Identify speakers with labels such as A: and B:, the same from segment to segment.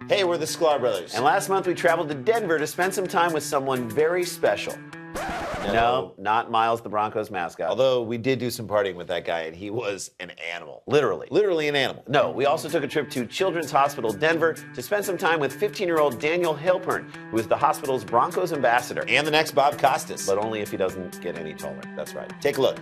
A: Hey, we're the Sklar brothers.
B: And last month we traveled to Denver to spend some time with someone very special. No, not Miles, the Broncos mascot.
A: Although we did do some partying with that guy, and he was an animal.
B: Literally.
A: Literally an animal.
B: No, we also took a trip to Children's Hospital Denver to spend some time with 15-year-old Daniel Halpern, who is the hospital's Broncos ambassador.
A: And the next Bob Costas.
B: But only if he doesn't get any taller. That's right.
A: Take a look.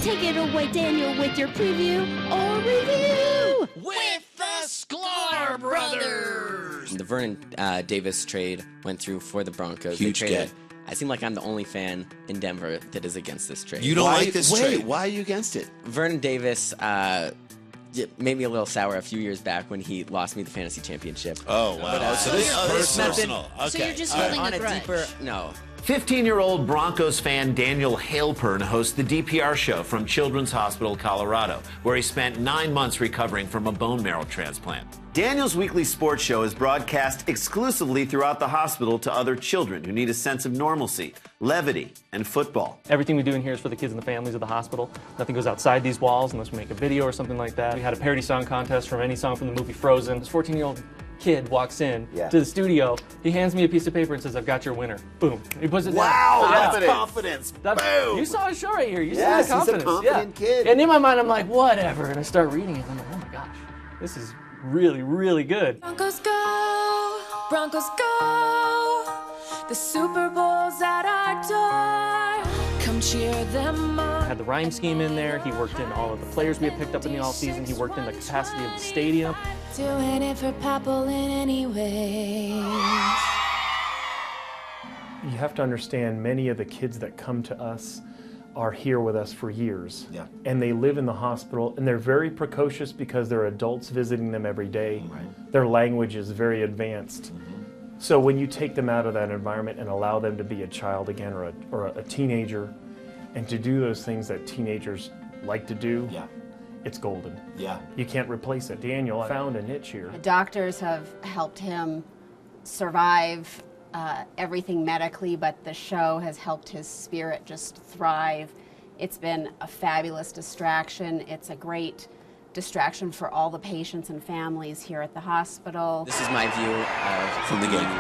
C: Take it away, Daniel, with your preview or review.
D: With the Sklar brothers.
E: The Vernon Davis trade went through for the Broncos.
D: Huge
E: They traded.
D: get.
E: I seem like I'm the only fan in Denver that is against this trade.
D: You don't like this trade?
A: Why are you against it?
E: Vernon Davis made me a little sour a few years back when he lost me the fantasy championship.
D: Oh, wow. So this is personal. Okay.
C: So you're just holding
E: On
C: a
E: a
C: grudge.
E: deeper, no.
B: 15-year-old Broncos fan Daniel Halpern hosts the DPR show from Children's Hospital, Colorado, where he spent 9 months recovering from a bone marrow transplant. Daniel's weekly sports show is broadcast exclusively throughout the hospital to other children who need a sense of normalcy, levity, and football.
F: Everything we do in here is for the kids and the families of the hospital. Nothing goes outside these walls unless we make a video or something like that. We had a parody song contest from any song from the movie Frozen. This 14-year-old kid walks in to the studio. He hands me a piece of paper and says, "I've got your winner." Boom. He puts it down.
A: That's confidence. Boom.
F: You saw his show right here. You
A: Yes,
F: see the
A: he's a
F: confidence.
A: confident kid.
F: And in my mind, I'm like, whatever. And I start reading it. And I'm like, oh my gosh, this is really, really good.
G: Broncos go, Broncos go. The Super Bowl's at our door. Come cheer them on.
F: Had the rhyme scheme in there. He worked in all of the players we had picked up in the offseason. He worked in the capacity of the stadium.
G: Doing it for Papel in any way.
H: You have to understand, many of the kids that come to us are here with us for years.
A: Yeah.
H: And they live in the hospital, and they're very precocious because there are adults visiting them every day.
A: Right.
H: Their language is very advanced. So when you take them out of that environment and allow them to be a child again, or a teenager, and to do those things that teenagers like to do,
A: Yeah.
H: it's golden.
A: Yeah.
H: You can't replace it. Daniel found a niche here.
I: The doctors have helped him survive everything medically, but the show has helped his spirit just thrive. It's been a fabulous distraction. It's a great distraction for all the patients and families here at the hospital.
E: This is my view of
D: From the game.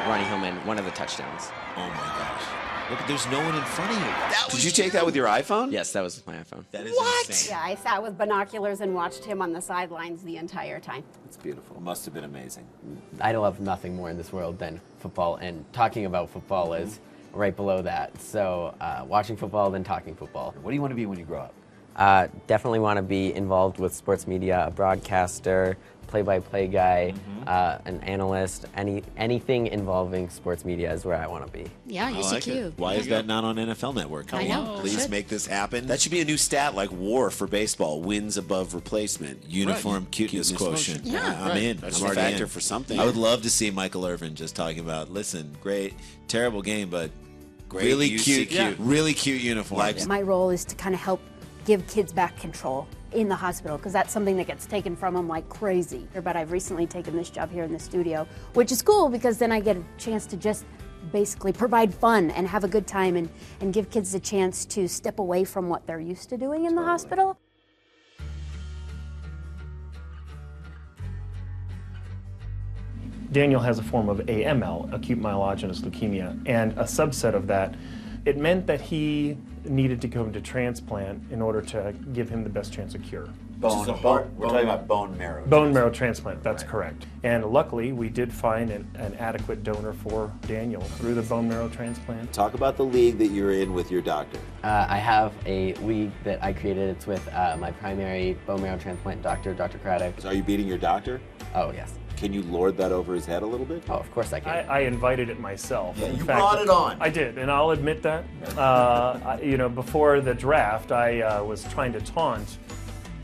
E: Ronnie Hillman, one of the touchdowns.
D: Oh, my gosh. Look, there's no one in front of you.
A: Did you take that with your iPhone?
E: Yes, that was my iPhone.
D: That is
A: What?
D: insane.
I: Yeah, I sat with binoculars and watched him on the sidelines the entire time.
A: It's beautiful. It must have been amazing.
J: I love nothing more in this world than football, and talking about football is right below that. So watching football, then talking football.
A: What do you want to be when you grow up?
J: Definitely want to be involved with sports media, a broadcaster, play-by-play guy, an analyst, anything involving sports media is where I want to be.
C: Yeah,
D: I
C: you're so
D: like
C: cute.
D: it. Why is that not on NFL Network? Come
C: I know.
D: on, please
C: Should.
D: make this happen. That should be a new stat like WAR for baseball: wins above replacement, uniform cuteness quotient.
C: Yeah.
D: I'm in.
A: That's
D: I'm
A: a
D: already
A: factor
D: in.
A: for something.
D: I would love to see Michael Irvin just talking about, listen, great, terrible game, but great,
A: Really
D: UC,
A: cute.
D: really cute uniform.
A: Like-
K: My role is to kind of help give kids back control in the hospital, because that's something that gets taken from them like crazy. But I've recently taken this job here in the studio, which is cool because then I get a chance to just basically provide fun and have a good time and give kids a chance to step away from what they're used to doing in the hospital.
H: Daniel has a form of AML, acute myelogenous leukemia, and a subset of that. It meant that he needed to go into transplant in order to give him the best chance of cure.
A: We're talking about bone marrow.
H: Bone marrow transplant, that's correct. And luckily, we did find an adequate donor for Daniel through the bone marrow transplant.
A: Talk about the league that you're in with your doctor.
J: I have a league that I created. It's with my primary bone marrow transplant doctor, Dr. Craddock.
A: Are you beating your doctor?
J: Oh, yes.
A: Can you lord that over his head a little bit?
J: Oh, of course I can.
H: I invited it myself.
A: Yeah,
H: In
A: you
H: fact,
A: brought it on.
H: I did, and I'll admit that. Before the draft, I was trying to taunt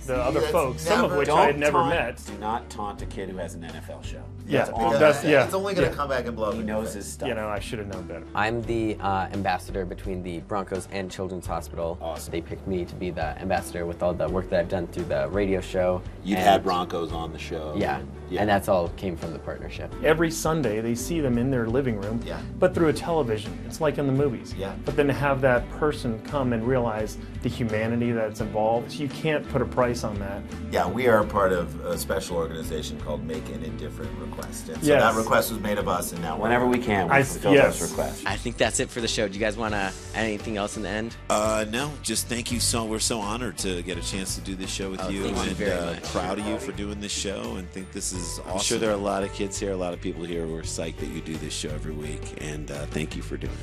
H: the other folks, some of which I had never met.
A: Do not taunt a kid who has an NFL show.
H: Yeah,
A: That's
H: it's
A: only going to come back and blow.
B: He knows his stuff.
H: You know, I should have known better.
J: I'm the ambassador between the Broncos and Children's Hospital.
A: Awesome.
J: They picked me to be the ambassador with all the work that I've done through the radio show.
A: You've
J: and-
A: had Broncos on the show.
J: Yeah. And that's all came from the partnership.
H: Every Sunday, they see them in their living room, but through a television. It's like in the movies. But then to have that person come and realize the humanity that's involved, you can't put a price on that.
A: Yeah, we are part of a special organization called Make an Indifferent Request. And so that request was made of us, and now
B: whenever we can, we fulfill those requests.
E: I think that's it for the show. Do you guys want to add anything else in the end?
D: No, just thank you. We're so honored to get a chance to do this show with you,
E: thank you very much.
D: Proud of you for doing this show, and think this is awesome. I'm sure there are a lot of kids here, a lot of people here who are psyched that you do this show every week, and thank you for doing it.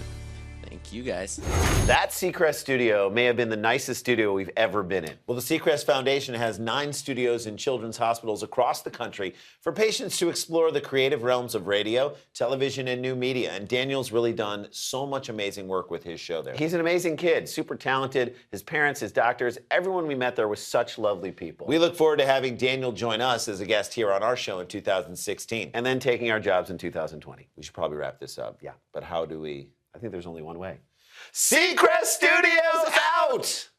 E: Thank you, guys.
B: That Seacrest studio may have been the nicest studio we've ever been in. Well, the Seacrest Foundation has 9 studios in children's hospitals across the country for patients to explore the creative realms of radio, television, and new media. And Daniel's really done so much amazing work with his show there. He's an amazing kid, super talented. His parents, his doctors, everyone we met there was such lovely people. We look forward to having Daniel join us as a guest here on our show in 2016, and then taking our jobs in 2020. We should probably wrap this up. Yeah, but how do we? I think there's only one way. Seacrest Studios out!